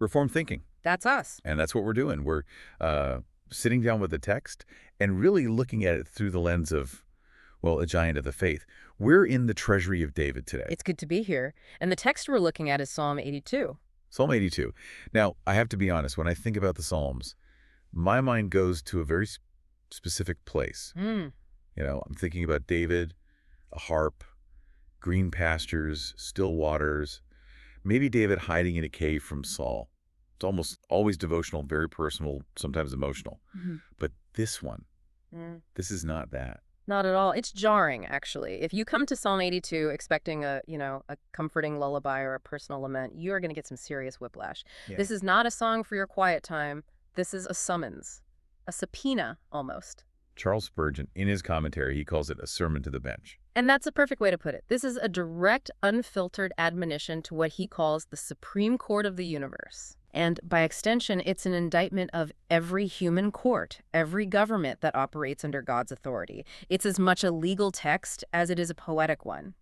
Reformed thinking. That's us. And that's what we're doing. We're sitting down with the text and really looking at it through the lens of, well, a giant of the faith. We're in the Treasury of David today. It's good to be here. And the text we're looking at is Psalm 82. Psalm 82. Now, I have to be honest, when I think about the Psalms, my mind goes to a very specific place. Mm. You know, I'm thinking about David, a harp, green pastures, still waters, maybe David hiding in a cave from Saul. It's almost always devotional, very personal, sometimes emotional. Mm-hmm. But this one, this is not that. Not at all. It's jarring, actually. If you come to Psalm 82 expecting a comforting lullaby or a personal lament, you are going to get some serious whiplash. Yeah. This is not a song for your quiet time. This is a summons, a subpoena almost. Charles Spurgeon, in his commentary, he calls it a sermon to the bench. And that's a perfect way to put it. This is a direct, unfiltered admonition to what he calls the Supreme Court of the universe. And by extension, it's an indictment of every human court, every government that operates under God's authority. It's as much a legal text as it is a poetic one.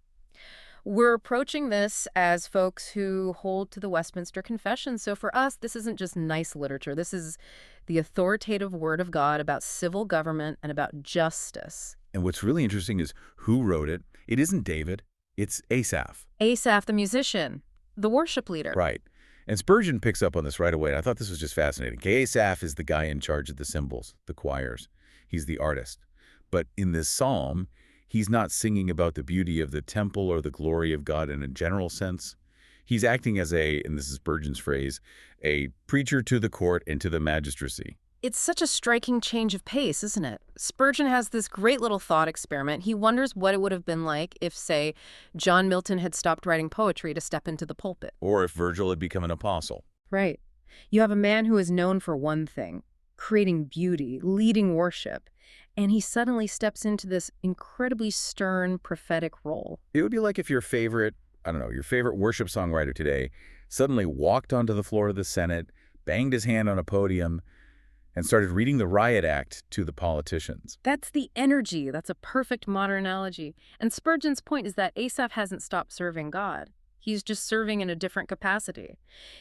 We're approaching this as folks who hold to the Westminster Confession. So for us, this isn't just nice literature. This is the authoritative word of God about civil government and about justice. And what's really interesting is who wrote it. It isn't David. It's Asaph. Asaph, the musician, the worship leader. Right. And Spurgeon picks up on this right away, and I thought this was just fascinating. Asaph is the guy in charge of the cymbals, the choirs. He's the artist. But in this psalm, he's not singing about the beauty of the temple or the glory of God in a general sense. He's acting as and this is Spurgeon's phrase, a preacher to the court and to the magistracy. It's such a striking change of pace, isn't it? Spurgeon has this great little thought experiment. He wonders what it would have been like if, say, John Milton had stopped writing poetry to step into the pulpit. Or if Virgil had become an apostle. Right. You have a man who is known for one thing, creating beauty, leading worship, and he suddenly steps into this incredibly stern prophetic role. It would be like if your favorite worship songwriter today suddenly walked onto the floor of the Senate, banged his hand on a podium, and started reading the riot act to the politicians. That's the energy. That's a perfect modern analogy. And Spurgeon's point is that Asaph hasn't stopped serving God. He's just serving in a different capacity.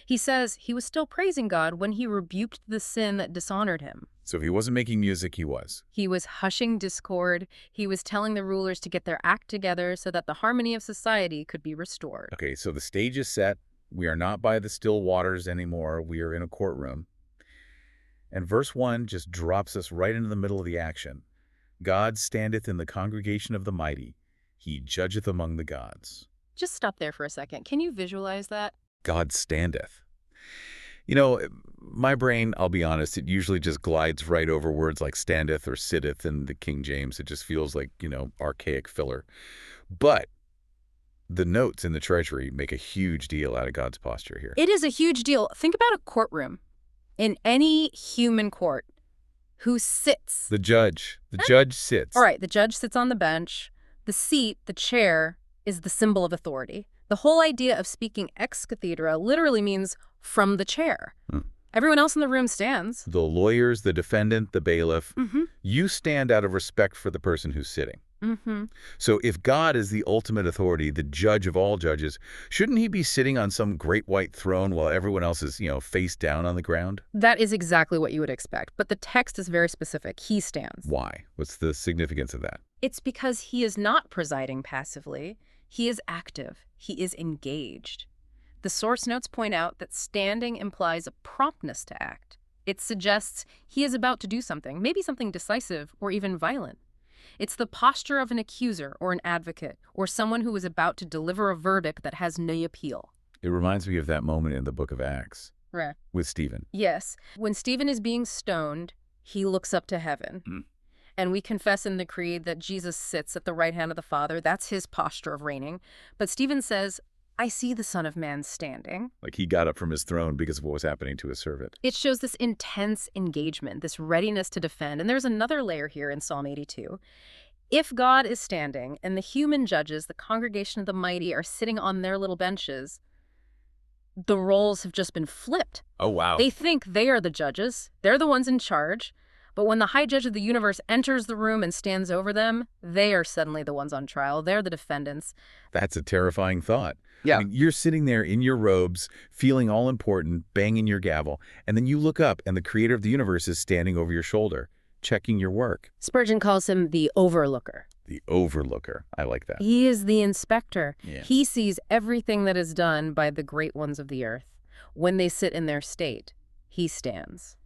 He says he was still praising God when he rebuked the sin that dishonored him. So if he wasn't making music, he was. He was hushing discord. He was telling the rulers to get their act together so that the harmony of society could be restored. Okay, so the stage is set. We are not by the still waters anymore. We are in a courtroom. And verse 1 just drops us right into the middle of the action. God standeth in the congregation of the mighty. He judgeth among the gods. Just stop there for a second. Can you visualize that? God standeth. You know, my brain, I'll be honest, it usually just glides right over words like standeth or sitteth in the King James. It just feels like, archaic filler. But the notes in the Treasury make a huge deal out of God's posture here. It is a huge deal. Think about a courtroom. In any human court, who sits? The judge. The judge sits. All right, the judge sits on the bench. The seat, the chair, is the symbol of authority. The whole idea of speaking ex cathedra literally means from the chair. Everyone else in the room stands. The lawyers, the defendant, the bailiff. You stand out of respect for the person who's sitting. So if God is the ultimate authority, the judge of all judges, shouldn't he be sitting on some great white throne while everyone else is, face down on the ground? That is exactly what you would expect. But the text is very specific. He stands. Why? What's the significance of that? It's because he is not presiding passively. He is active. He is engaged. The source notes point out that standing implies a promptness to act. It suggests he is about to do something, maybe something decisive or even violent. It's the posture of an accuser or an advocate or someone who is about to deliver a verdict that has no appeal. It reminds me of that moment in the book of Acts with Stephen. Yes. When Stephen is being stoned, he looks up to heaven. And we confess in the Creed that Jesus sits at the right hand of the Father. That's his posture of reigning. But Stephen says, I see the Son of Man standing. Like he got up from his throne because of what was happening to his servant. It shows this intense engagement, this readiness to defend. And there's another layer here in Psalm 82. If God is standing and the human judges, the congregation of the mighty, are sitting on their little benches, the roles have just been flipped. Oh, wow. They think they are the judges. They're the ones in charge. But when the high judge of the universe enters the room and stands over them, they are suddenly the ones on trial. They're the defendants. That's a terrifying thought. I Yeah. mean, you're sitting there in your robes, feeling all important, banging your gavel, and then you look up and the creator of the universe is standing over your shoulder, checking your work. Spurgeon calls him the overlooker. The overlooker. I like that. He is the inspector. Yeah. He sees everything that is done by the great ones of the earth. When they sit in their state, he stands.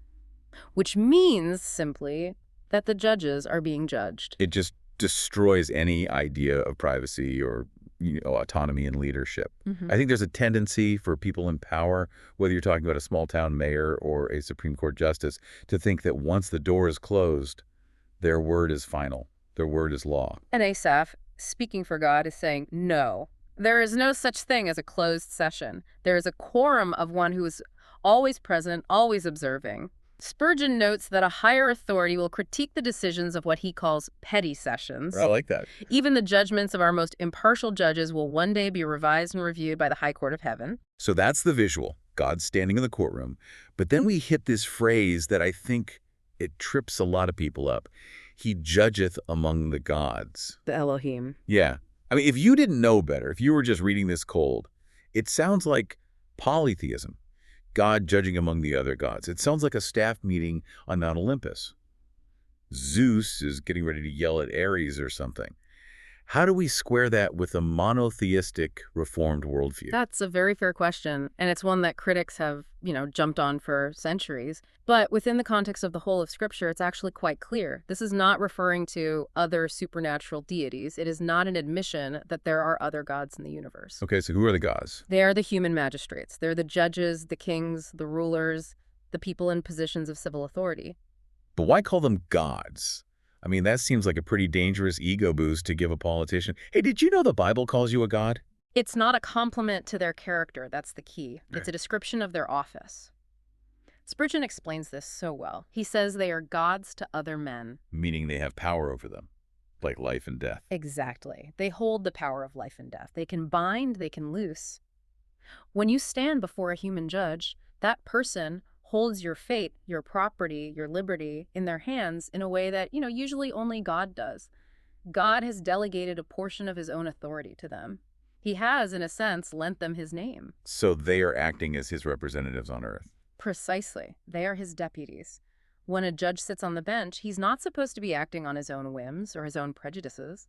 Which means, simply, that the judges are being judged. It just destroys any idea of privacy or autonomy and leadership. I think there's a tendency for people in power, whether you're talking about a small-town mayor or a Supreme Court justice, to think that once the door is closed, their word is final. Their word is law. And Asaph, speaking for God, is saying, no. There is no such thing as a closed session. There is a quorum of one who is always present, always observing. Spurgeon notes that a higher authority will critique the decisions of what he calls petty sessions. I like that. Even the judgments of our most impartial judges will one day be revised and reviewed by the high court of heaven. So that's the visual, God standing in the courtroom. But then we hit this phrase that I think it trips a lot of people up. He judgeth among the gods. The Elohim. Yeah. I mean, if you didn't know better, if you were just reading this cold, it sounds like polytheism. God judging among the other gods. It sounds like a staff meeting on Mount Olympus. Zeus is getting ready to yell at Ares or something. How do we square that with a monotheistic reformed worldview? That's a very fair question, and it's one that critics have, jumped on for centuries. But within the context of the whole of Scripture, it's actually quite clear. This is not referring to other supernatural deities. It is not an admission that there are other gods in the universe. Okay, so who are the gods? They are the human magistrates. They're the judges, the kings, the rulers, the people in positions of civil authority. But why call them gods? I mean, that seems like a pretty dangerous ego boost to give a politician. Hey, did you know the Bible calls you a god? It's not a compliment to their character, that's the key. It's a description of their office. Spurgeon explains this so well. He says they are gods to other men. Meaning they have power over them, like life and death. Exactly. They hold the power of life and death. They can bind, they can loose. When you stand before a human judge, that person holds your fate, your property, your liberty in their hands in a way that, usually only God does. God has delegated a portion of his own authority to them. He has, in a sense, lent them his name. So they are acting as his representatives on earth. Precisely. They are his deputies. When a judge sits on the bench, he's not supposed to be acting on his own whims or his own prejudices.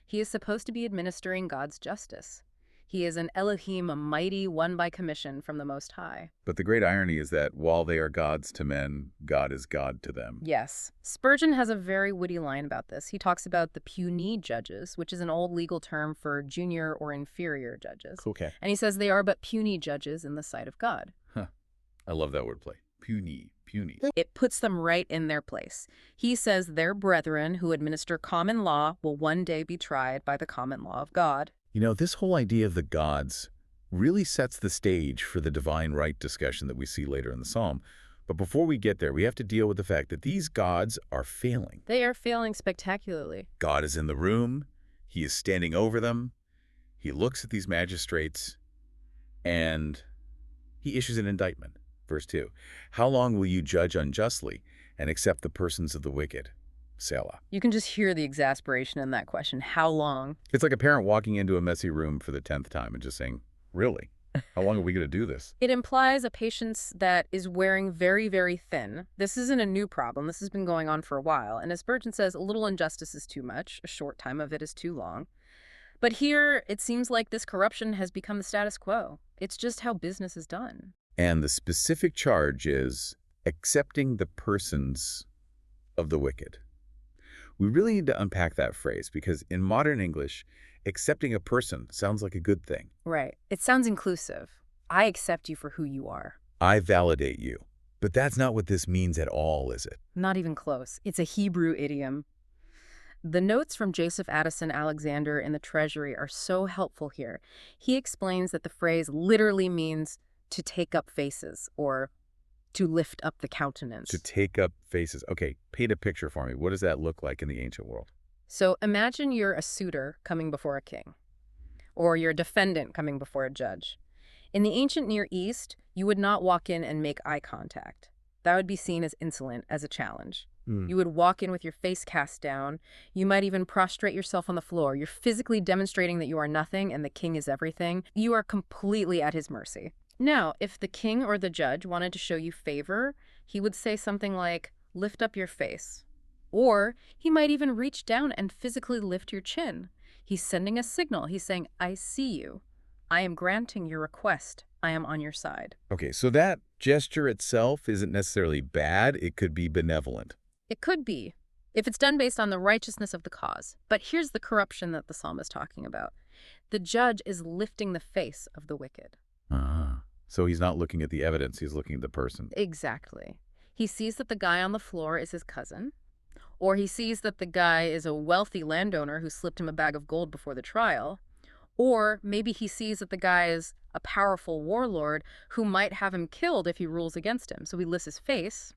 He is supposed to be administering God's justice. He is an Elohim, a mighty one by commission from the Most High. But the great irony is that while they are gods to men, God is God to them. Yes. Spurgeon has a very witty line about this. He talks about the puisne judges, which is an old legal term for junior or inferior judges. Okay. And he says they are but puny judges in the sight of God. I love that wordplay. Puny. It puts them right in their place. He says their brethren who administer common law will one day be tried by the common law of God. This whole idea of the gods really sets the stage for the divine right discussion that we see later in the psalm. But before we get there, we have to deal with the fact that these gods are failing. They are failing spectacularly. God is in the room. He is standing over them. He looks at these magistrates, and he issues an indictment. Verse 2, how long will you judge unjustly and accept the persons of the wicked? Selah. You can just hear the exasperation in that question. How long? It's like a parent walking into a messy room for the 10th time and just saying, really? How long are we going to do this? It implies a patience that is wearing very, very thin. This isn't a new problem. This has been going on for a while. And as Spurgeon says, a little injustice is too much. A short time of it is too long. But here, it seems like this corruption has become the status quo. It's just how business is done. And the specific charge is accepting the persons of the wicked. We really need to unpack that phrase because in modern English, accepting a person sounds like a good thing. Right. It sounds inclusive. I accept you for who you are. I validate you. But that's not what this means at all, is it? Not even close. It's a Hebrew idiom. The notes from Joseph Addison Alexander in the Treasury are so helpful here. He explains that the phrase literally means to take up faces or to lift up the countenance. To take up faces. Okay, paint a picture for me. What does that look like in the ancient world? So imagine you're a suitor coming before a king, or you're a defendant coming before a judge. In the ancient Near East, you would not walk in and make eye contact. That would be seen as insolent, as a challenge. You would walk in with your face cast down. You might even prostrate yourself on the floor. You're physically demonstrating that you are nothing and the king is everything. You are completely at his mercy. Now, if the king or the judge wanted to show you favor, he would say something like, lift up your face. Or he might even reach down and physically lift your chin. He's sending a signal. He's saying, I see you. I am granting your request. I am on your side. Okay, so that gesture itself isn't necessarily bad. It could be benevolent. It could be, if it's done based on the righteousness of the cause. But here's the corruption that the psalm is talking about. The judge is lifting the face of the wicked. So he's not looking at the evidence. He's looking at the person. Exactly. He sees that the guy on the floor is his cousin, or he sees that the guy is a wealthy landowner who slipped him a bag of gold before the trial, or maybe he sees that the guy is a powerful warlord who might have him killed if he rules against him. So he lifts his face.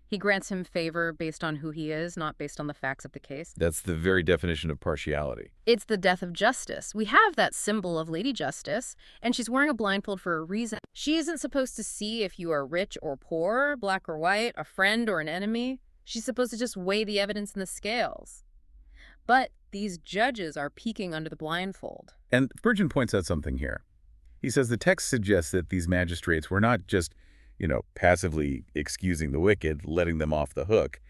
He grants him favor based on who he is, not based on the facts of the case. That's the very definition of partiality. It's the death of justice. We have that symbol of Lady Justice, and she's wearing a blindfold for a reason. She isn't supposed to see if you are rich or poor, black or white, a friend or an enemy. She's supposed to just weigh the evidence in the scales. But these judges are peeking under the blindfold. And Spurgeon points out something here. He says the text suggests that these magistrates were not just passively excusing the wicked, letting them off the hook.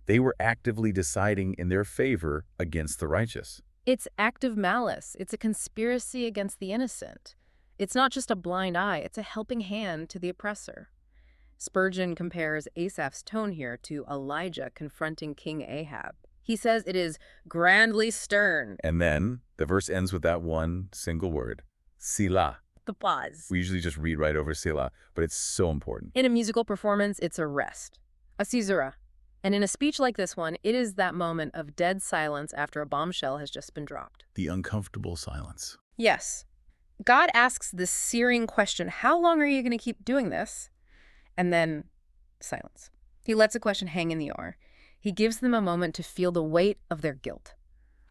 They were actively deciding in their favor against the righteous. It's active malice. It's a conspiracy against the innocent. It's not just a blind eye. It's a helping hand to the oppressor. Spurgeon compares Asaph's tone here to Elijah confronting King Ahab. He says it is grandly stern. And then the verse ends with that one single word, Selah. The pause. We usually just read right over Selah, but it's so important. In a musical performance, it's a rest, a caesura. And in a speech like this one, it is that moment of dead silence after a bombshell has just been dropped. The uncomfortable silence. Yes. God asks this searing question, how long are you going to keep doing this? And then silence. He lets a question hang in the air. He gives them a moment to feel the weight of their guilt.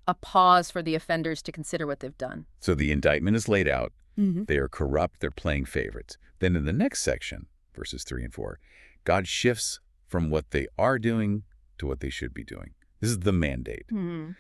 A pause for the offenders to consider what they've done. So the indictment is laid out. Mm-hmm. They are corrupt. They're playing favorites. Then in the next section, verses 3 and 4, God shifts from what they are doing to what they should be doing. This is the mandate. Mm-hmm.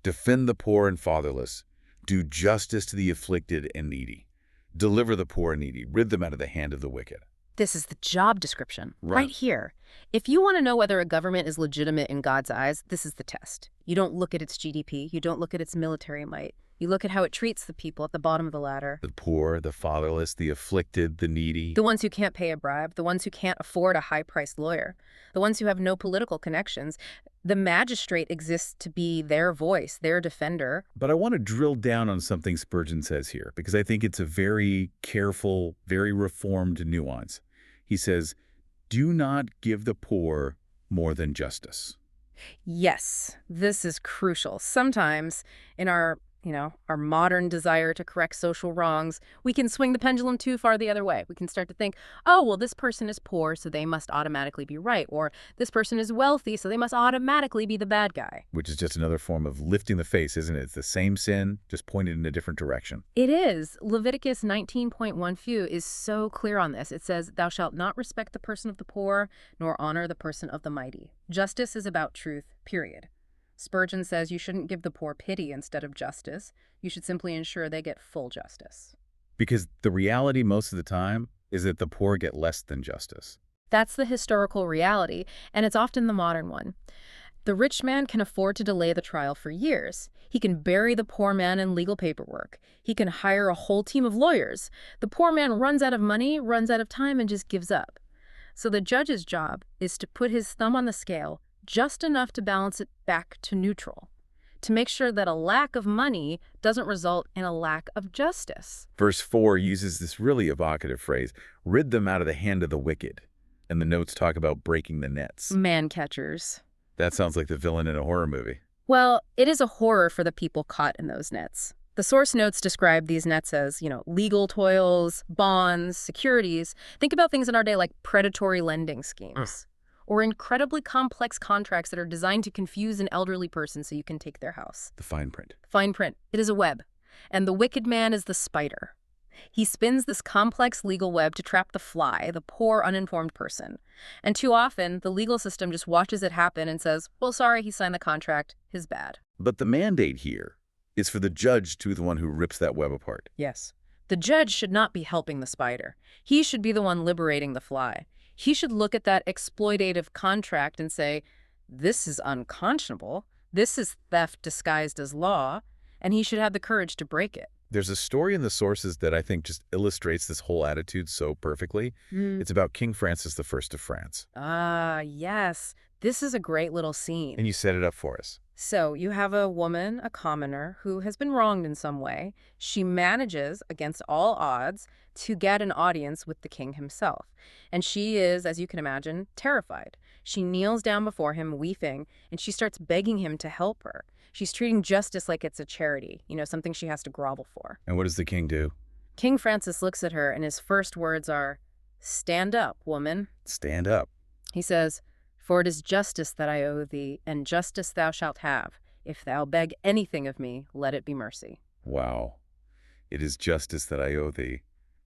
Defend the poor and fatherless. Do justice to the afflicted and needy. Deliver the poor and needy. Rid them out of the hand of the wicked. This is the job description, Right. right here. If you want to know whether a government is legitimate in God's eyes, this is the test. You don't look at its GDP. You don't look at its military might. You look at how it treats the people at the bottom of the ladder. The poor, the fatherless, the afflicted, the needy. The ones who can't pay a bribe, the ones who can't afford a high-priced lawyer, the ones who have no political connections. The magistrate exists to be their voice, their defender. But I want to drill down on something Spurgeon says here, because I think it's a very careful, very reformed nuance. He says, do not give the poor more than justice. Yes, this is crucial. Sometimes in our modern desire to correct social wrongs, we can swing the pendulum too far the other way. We can start to think, oh, well, this person is poor, so they must automatically be right. Or this person is wealthy, so they must automatically be the bad guy. Which is just another form of lifting the face, isn't it? It's the same sin, just pointed in a different direction. It is. Leviticus 19.1 is so clear on this. It says, thou shalt not respect the person of the poor, nor honor the person of the mighty. Justice is about truth, period. Spurgeon says you shouldn't give the poor pity instead of justice. You should simply ensure they get full justice. Because the reality most of the time is that the poor get less than justice. That's the historical reality, and it's often the modern one. The rich man can afford to delay the trial for years. He can bury the poor man in legal paperwork. He can hire a whole team of lawyers. The poor man runs out of money, runs out of time, and just gives up. So the judge's job is to put his thumb on the scale, just enough to balance it back to neutral, to make sure that a lack of money doesn't result in a lack of justice. Verse 4 uses this really evocative phrase, rid them out of the hand of the wicked. And the notes talk about breaking the nets. Man catchers. That sounds like the villain in a horror movie. Well, it is a horror for the people caught in those nets. The source notes describe these nets as, legal toils, bonds, securities. Think about things in our day like predatory lending schemes. Or incredibly complex contracts that are designed to confuse an elderly person so you can take their house. The fine print. Fine print. It is a web. And the wicked man is the spider. He spins this complex legal web to trap the fly, the poor, uninformed person. And too often, the legal system just watches it happen and says, well, sorry, he signed the contract. His bad. But the mandate here is for the judge to be the one who rips that web apart. Yes. The judge should not be helping the spider. He should be the one liberating the fly. He should look at that exploitative contract and say, this is unconscionable. This is theft disguised as law. And he should have the courage to break it. There's a story in the sources that I think just illustrates this whole attitude so perfectly. It's about King Francis I of France. Ah, yes. This is a great little scene. And you set it up for us. So you have a woman, a commoner, who has been wronged in some way. She manages, against all odds, to get an audience with the king himself. And she is, as you can imagine, terrified. She kneels down before him, weeping, and she starts begging him to help her. She's treating justice like it's a charity, something she has to grovel for. And what does the king do? King Francis looks at her, and his first words are, "Stand up, woman." Stand up. He says, "For it is justice that I owe thee, and justice thou shalt have. If thou beg anything of me, let it be mercy." Wow. It is justice that I owe thee.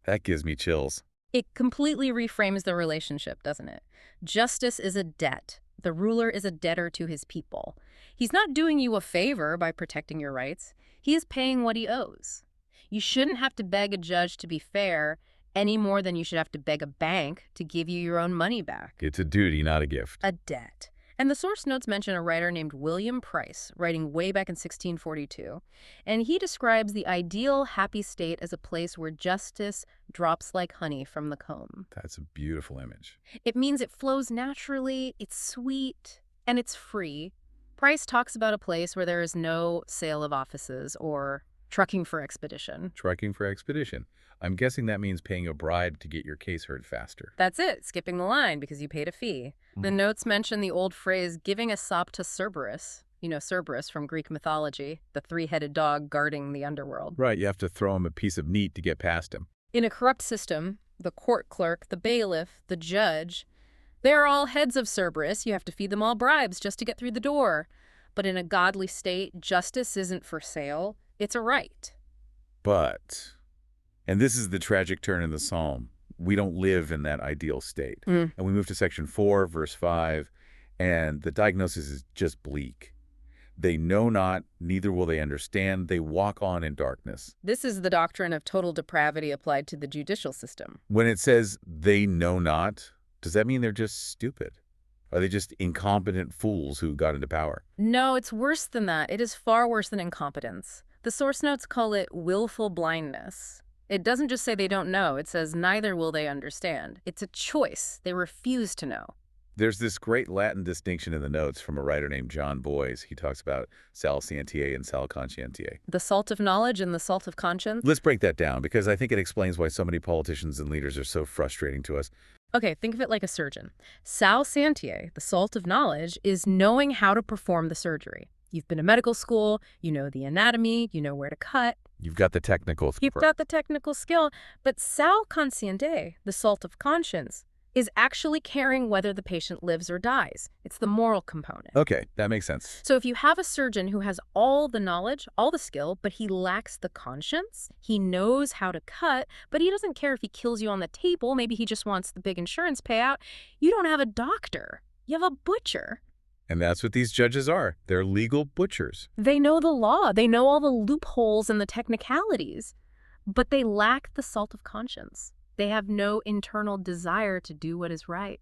That gives me chills. It completely reframes the relationship, doesn't it? Justice is a debt. The ruler is a debtor to his people. He's not doing you a favor by protecting your rights. He is paying what he owes. You shouldn't have to beg a judge to be fair any more than you should have to beg a bank to give you your own money back. It's a duty, not a gift. A debt. And the source notes mention a writer named William Price, writing way back in 1642. And he describes the ideal happy state as a place where justice drops like honey from the comb. That's a beautiful image. It means it flows naturally, it's sweet, and it's free. Price talks about a place where there is no sale of offices or trucking for expedition. Trucking for expedition. I'm guessing that means paying a bribe to get your case heard faster. That's it, skipping the line because you paid a fee. The notes mention the old phrase, giving a sop to Cerberus. Cerberus from Greek mythology, the three-headed dog guarding the underworld. Right, you have to throw him a piece of meat to get past him. In a corrupt system, the court clerk, the bailiff, the judge, they're all heads of Cerberus. You have to feed them all bribes just to get through the door. But in a godly state, justice isn't for sale. It's a right. But, and this is the tragic turn in the psalm, we don't live in that ideal state. And we move to section 4, verse 5, and the diagnosis is just bleak. They know not, neither will they understand. They walk on in darkness. This is the doctrine of total depravity applied to the judicial system. When it says they know not, does that mean they're just stupid? Are they just incompetent fools who got into power? No, it's worse than that. It is far worse than incompetence. The source notes call it willful blindness. It doesn't just say they don't know. It says neither will they understand. It's a choice. They refuse to know. There's this great Latin distinction in the notes from a writer named John Boyes. He talks about sal scientiae and sal conscientiae. The salt of knowledge and the salt of conscience? Let's break that down, because I think it explains why so many politicians and leaders are so frustrating to us. Okay, think of it like a surgeon. Sal scientiae, the salt of knowledge, is knowing how to perform the surgery. You've been to medical school, you know the anatomy, you know where to cut. You've got the technical skill. You've got the technical skill. But sal conscientiae, the salt of conscience, is actually caring whether the patient lives or dies. It's the moral component. Okay, that makes sense. So if you have a surgeon who has all the knowledge, all the skill, but he lacks the conscience, he knows how to cut, but he doesn't care if he kills you on the table, maybe he just wants the big insurance payout, you don't have a doctor. You have a butcher. And that's what these judges are. They're legal butchers. They know the law. They know all the loopholes and the technicalities, but they lack the salt of conscience. They have no internal desire to do what is right.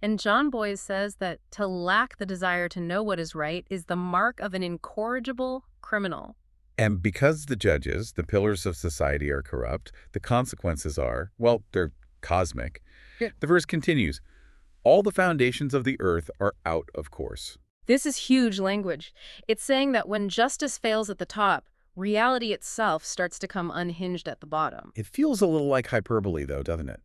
And John Boyes says that to lack the desire to know what is right is the mark of an incorrigible criminal. And because the judges, the pillars of society, are corrupt, the consequences are, well, they're cosmic. Yeah. The verse continues, all the foundations of the earth are out of course. This is huge language. It's saying that when justice fails at the top, reality itself starts to come unhinged at the bottom. It feels a little like hyperbole, though, doesn't it?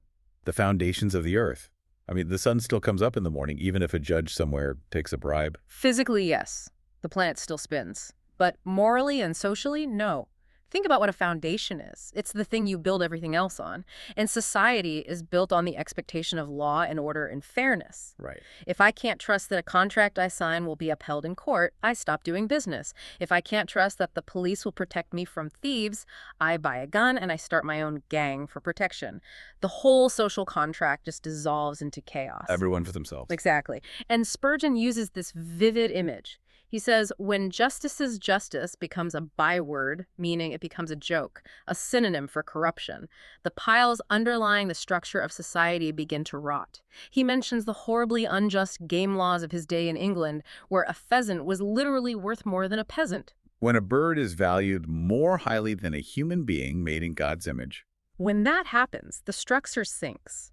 The foundations of the earth. I mean, the sun still comes up in the morning, even if a judge somewhere takes a bribe. Physically, yes. The planet still spins. But morally and socially, no. Think about what a foundation is. It's the thing you build everything else on. And society is built on the expectation of law and order and fairness. Right. If I can't trust that a contract I sign will be upheld in court, I stop doing business. If I can't trust that the police will protect me from thieves, I buy a gun and I start my own gang for protection. The whole social contract just dissolves into chaos. Everyone for themselves. Exactly. And Spurgeon uses this vivid image. He says, when justice's justice becomes a byword, meaning it becomes a joke, a synonym for corruption, the piles underlying the structure of society begin to rot. He mentions the horribly unjust game laws of his day in England, where a pheasant was literally worth more than a peasant. When a bird is valued more highly than a human being made in God's image. When that happens, the structure sinks.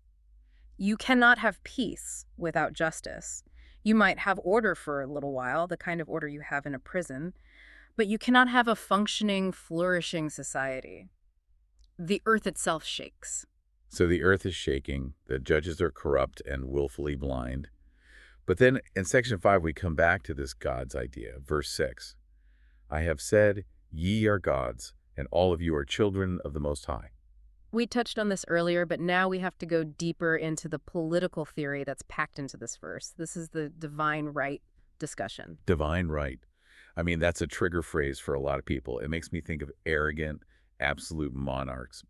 You cannot have peace without justice. You might have order for a little while, the kind of order you have in a prison, but you cannot have a functioning, flourishing society. The earth itself shakes. So the earth is shaking, the judges are corrupt and willfully blind. But then in section 5, we come back to this God's idea. Verse 6, I have said, ye are gods, and all of you are children of the Most High. We touched on this earlier, but now we have to go deeper into the political theory that's packed into this verse. This is the divine right discussion. Divine right. I mean, that's a trigger phrase for a lot of people. It makes me think of arrogant, absolute monarchs,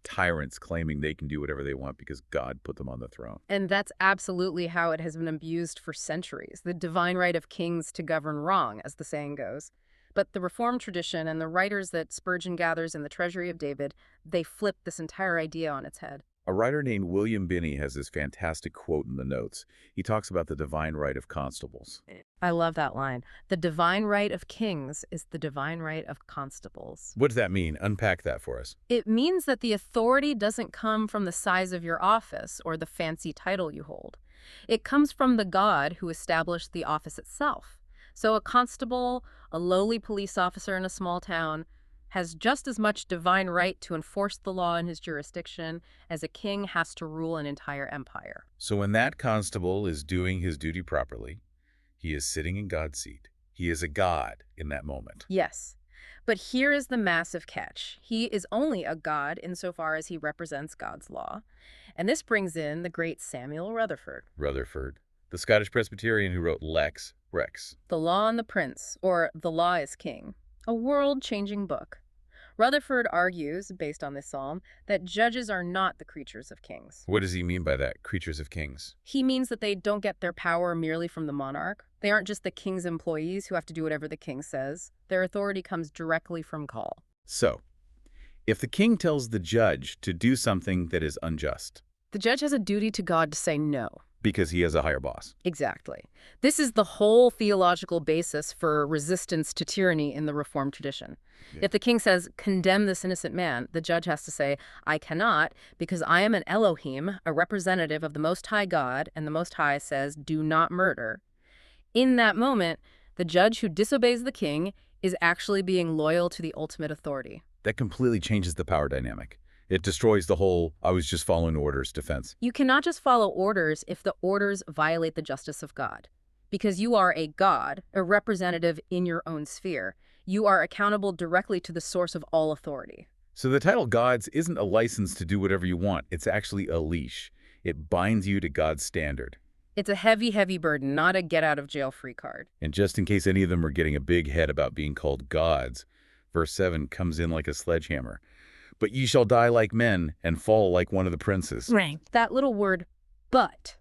tyrants claiming they can do whatever they want because God put them on the throne. And that's absolutely how it has been abused for centuries. The divine right of kings to govern wrong, as the saying goes. But the Reformed tradition and the writers that Spurgeon gathers in the Treasury of David, they flip this entire idea on its head. A writer named William Binney has this fantastic quote in the notes. He talks about the divine right of constables. I love that line. The divine right of kings is the divine right of constables. What does that mean? Unpack that for us. It means that the authority doesn't come from the size of your office or the fancy title you hold. It comes from the God who established the office itself. So a constable, a lowly police officer in a small town, has just as much divine right to enforce the law in his jurisdiction as a king has to rule an entire empire. So when that constable is doing his duty properly, he is sitting in God's seat. He is a god in that moment. Yes. But here is the massive catch. He is only a god insofar as he represents God's law. And this brings in the great Samuel Rutherford. Rutherford, the Scottish Presbyterian who wrote Lex Rex. The Law and the Prince, or The Law is King, a world-changing book. Rutherford argues, based on this psalm, that judges are not the creatures of kings. What does he mean by that, creatures of kings? He means that they don't get their power merely from the monarch. They aren't just the king's employees who have to do whatever the king says. Their authority comes directly from call. So, if the king tells the judge to do something that is unjust, the judge has a duty to God to say no. Because he has a higher boss. Exactly. This is the whole theological basis for resistance to tyranny in the Reformed tradition. Yeah. If the king says, condemn this innocent man, the judge has to say, I cannot, because I am an Elohim, a representative of the Most High God, and the Most High says, do not murder. In that moment, the judge who disobeys the king is actually being loyal to the ultimate authority. That completely changes the power dynamic. It destroys the whole, I was just following orders defense. You cannot just follow orders if the orders violate the justice of God. Because you are a God, a representative in your own sphere. You are accountable directly to the source of all authority. So the title gods isn't a license to do whatever you want. It's actually a leash. It binds you to God's standard. It's a heavy, heavy burden, not a get-out-of-jail-free card. And just in case any of them are getting a big head about being called gods, verse 7 comes in like a sledgehammer. But ye shall die like men and fall like one of the princes. Right. That little word, but,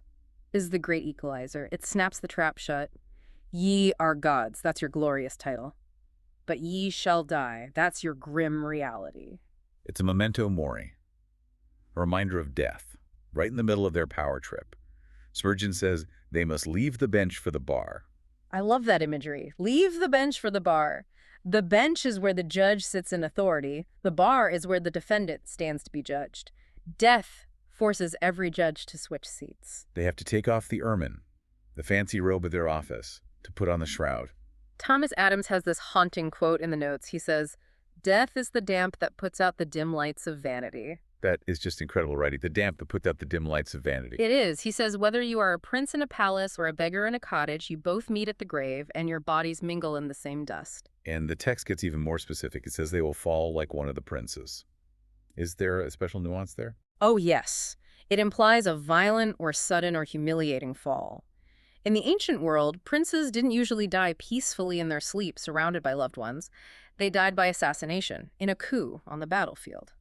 is the great equalizer. It snaps the trap shut. Ye are gods. That's your glorious title. But ye shall die. That's your grim reality. It's a memento mori, a reminder of death, right in the middle of their power trip. Spurgeon says they must leave the bench for the bar. I love that imagery. Leave the bench for the bar. The bench is where the judge sits in authority. The bar is where the defendant stands to be judged. Death forces every judge to switch seats. They have to take off the ermine, the fancy robe of their office, to put on the shroud. Thomas Adams has this haunting quote in the notes. He says, "Death is the damp that puts out the dim lights of vanity." That is just incredible writing. The damp that puts out the dim lights of vanity. It is. He says, whether you are a prince in a palace or a beggar in a cottage, you both meet at the grave, and your bodies mingle in the same dust. And the text gets even more specific. It says they will fall like one of the princes. Is there a special nuance there? Oh, yes. It implies a violent or sudden or humiliating fall. In the ancient world, princes didn't usually die peacefully in their sleep surrounded by loved ones. They died by assassination, in a coup on the battlefield.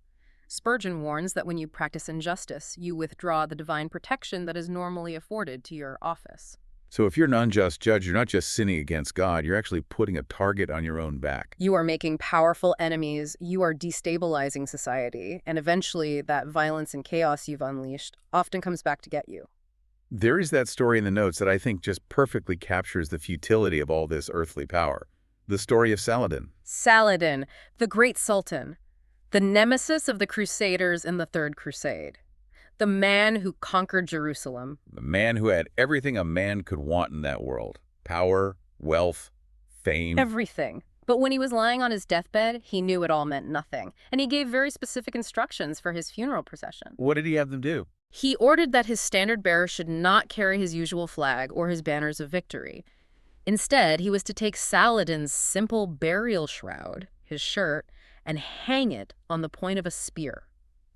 Spurgeon warns that when you practice injustice, you withdraw the divine protection that is normally afforded to your office. So if you're an unjust judge, you're not just sinning against God, you're actually putting a target on your own back. You are making powerful enemies, you are destabilizing society, and eventually that violence and chaos you've unleashed often comes back to get you. There is that story in the notes that I think just perfectly captures the futility of all this earthly power. The story of Saladin. Saladin, the great sultan, the nemesis of the Crusaders in the Third Crusade. The man who conquered Jerusalem. The man who had everything a man could want in that world. Power, wealth, fame. Everything. But when he was lying on his deathbed, he knew it all meant nothing. And he gave very specific instructions for his funeral procession. What did he have them do? He ordered that his standard bearer should not carry his usual flag or his banners of victory. Instead, he was to take Saladin's simple burial shroud, his shirt, and hang it on the point of a spear.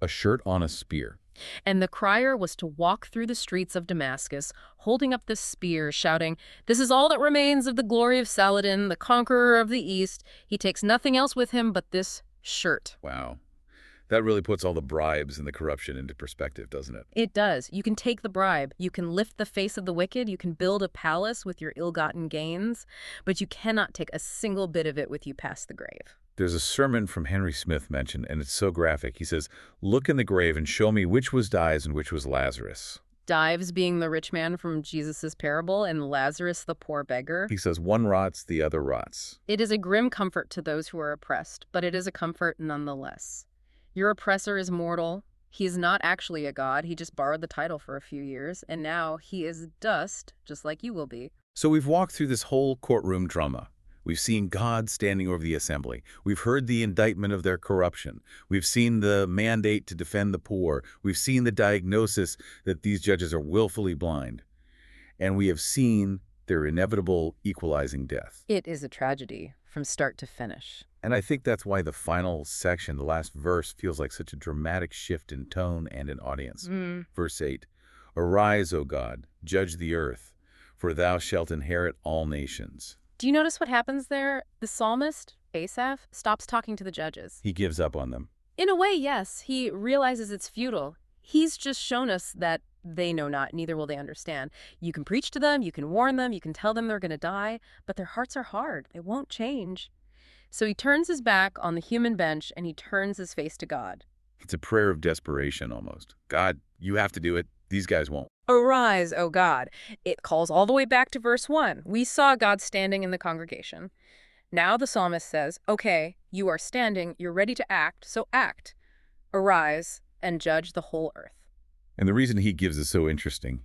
A shirt on a spear. And the crier was to walk through the streets of Damascus, holding up this spear, shouting, "This is all that remains of the glory of Saladin, the conqueror of the East. He takes nothing else with him but this shirt." Wow. That really puts all the bribes and the corruption into perspective, doesn't it? It does. You can take the bribe. You can lift the face of the wicked. You can build a palace with your ill-gotten gains. But you cannot take a single bit of it with you past the grave. There's a sermon from Henry Smith mentioned, and it's so graphic. He says, "Look in the grave and show me which was Dives and which was Lazarus." Dives being the rich man from Jesus' parable, and Lazarus the poor beggar. He says, one rots, the other rots. It is a grim comfort to those who are oppressed, but it is a comfort nonetheless. Your oppressor is mortal. He is not actually a god. He just borrowed the title for a few years, and now he is dust, just like you will be. So we've walked through this whole courtroom drama. We've seen God standing over the assembly. We've heard the indictment of their corruption. We've seen the mandate to defend the poor. We've seen the diagnosis that these judges are willfully blind. And we have seen their inevitable equalizing death. It is a tragedy from start to finish. And I think that's why the final section, the last verse, feels like such a dramatic shift in tone and in audience. Verse 8, "Arise, O God, judge the earth, for thou shalt inherit all nations." Do you notice what happens there? The psalmist, Asaph, stops talking to the judges. He gives up on them. In a way, yes. He realizes it's futile. He's just shown us that they know not, neither will they understand. You can preach to them, you can warn them, you can tell them they're going to die, but their hearts are hard. They won't change. So he turns his back on the human bench and he turns his face to God. It's a prayer of desperation almost. God, you have to do it. These guys won't. Arise, O God. It calls all the way back to verse 1. We saw God standing in the congregation. Now the psalmist says, okay, you are standing, you're ready to act, so act. Arise and judge the whole earth. And the reason he gives is so interesting.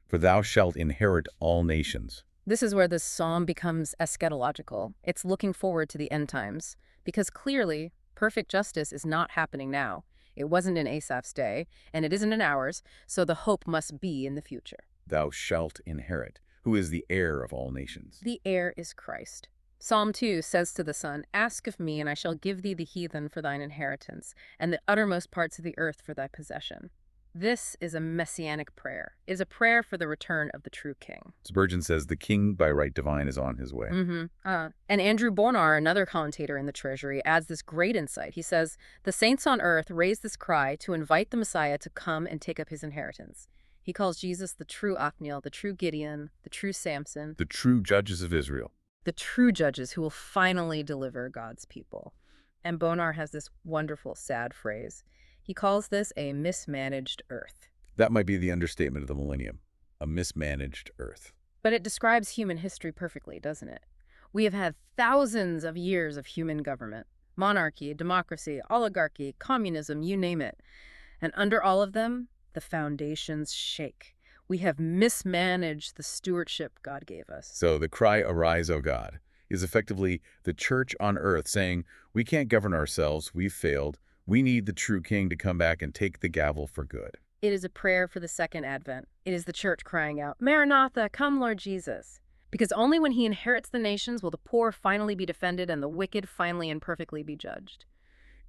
For thou shalt inherit all nations. This is where this psalm becomes eschatological. It's looking forward to the end times. Because clearly, perfect justice is not happening now. It wasn't in Asaph's day, and it isn't in ours, so the hope must be in the future. Thou shalt inherit, who is the heir of all nations. The heir is Christ. Psalm 2 says to the Son, "Ask of me, and I shall give thee the heathen for thine inheritance, and the uttermost parts of the earth for thy possession." This is a messianic prayer. It is a prayer for the return of the true king. Spurgeon says the king by right divine is on his way. And Andrew Bonar, another commentator in the Treasury, adds this great insight. He says, the saints on earth raise this cry to invite the Messiah to come and take up his inheritance. He calls Jesus the true Othniel, the true Gideon, the true Samson. The true judges of Israel. The true judges who will finally deliver God's people. And Bonar has this wonderful, sad phrase. He calls this a mismanaged earth. That might be the understatement of the millennium. A mismanaged earth. But it describes human history perfectly, doesn't it? We have had thousands of years of human government. Monarchy, democracy, oligarchy, communism, you name it. And under all of them, the foundations shake. We have mismanaged the stewardship God gave us. So the cry, "Arise, O God," is effectively the church on earth saying, we can't govern ourselves, we've failed, We need the true king to come back and take the gavel for good. It is a prayer for the second advent. It is the church crying out, Maranatha, come Lord Jesus. Because only when he inherits the nations will the poor finally be defended and the wicked finally and perfectly be judged.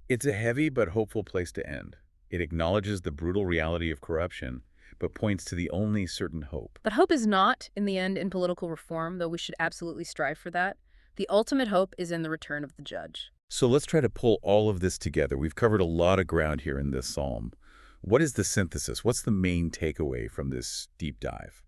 It's a heavy but hopeful place to end. It acknowledges the brutal reality of corruption, but points to the only certain hope. But hope is not, in the end, in political reform, though we should absolutely strive for that. The ultimate hope is in the return of the judge. So let's try to pull all of this together. We've covered a lot of ground here in this psalm. What is the synthesis? What's the main takeaway from this deep dive?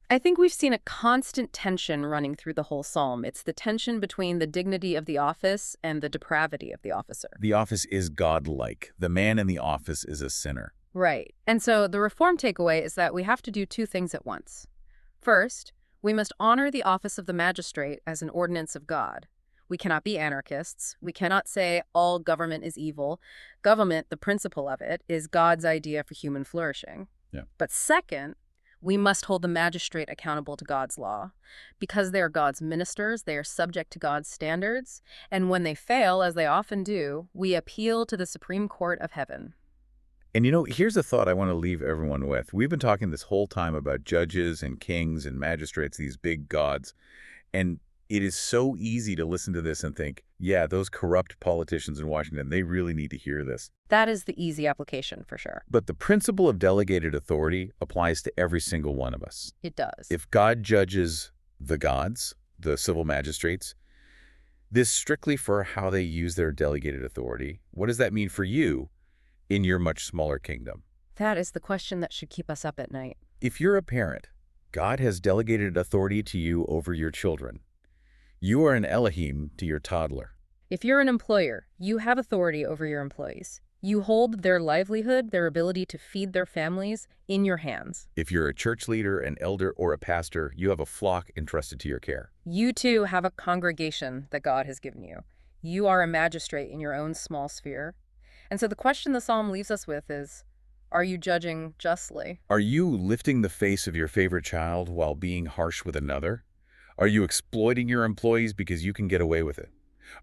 I think we've seen a constant tension running through the whole psalm. It's the tension between the dignity of the office and the depravity of the officer. The office is godlike. The man in the office is a sinner. Right. And so the reform takeaway is that we have to do two things at once. First, we must honor the office of the magistrate as an ordinance of God. We cannot be anarchists. We cannot say all government is evil. Government, the principle of it, is God's idea for human flourishing. Yeah. But second, we must hold the magistrate accountable to God's law. Because they are God's ministers, they are subject to God's standards, and when they fail, as they often do, we appeal to the Supreme Court of Heaven. And here's a thought I want to leave everyone with. We've been talking this whole time about judges and kings and magistrates, these big gods, and it is so easy to listen to this and think, yeah, those corrupt politicians in Washington, they really need to hear this. That is the easy application, for sure. But the principle of delegated authority applies to every single one of us. It does. If God judges the gods, the civil magistrates, this strictly for how they use their delegated authority, what does that mean for you in your much smaller kingdom? That is the question that should keep us up at night. If you're a parent, God has delegated authority to you over your children. You are an Elohim to your toddler. If you're an employer, you have authority over your employees. You hold their livelihood, their ability to feed their families in your hands. If you're a church leader, an elder, or a pastor, you have a flock entrusted to your care. You too have a congregation that God has given you. You are a magistrate in your own small sphere. And so the question the psalm leaves us with is, are you judging justly? Are you lifting the face of your favorite child while being harsh with another? Are you exploiting your employees because you can get away with it?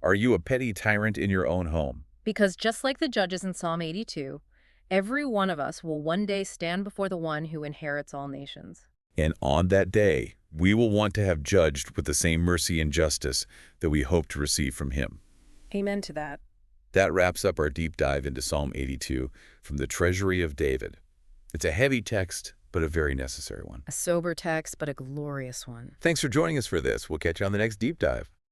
Are you a petty tyrant in your own home? Because just like the judges in Psalm 82, every one of us will one day stand before the one who inherits all nations. And on that day, we will want to have judged with the same mercy and justice that we hope to receive from him. Amen to that. That wraps up our deep dive into Psalm 82 from the Treasury of David. It's a heavy text, but a very necessary one. A sober text, but a glorious one. Thanks for joining us for this. We'll catch you on the next deep dive.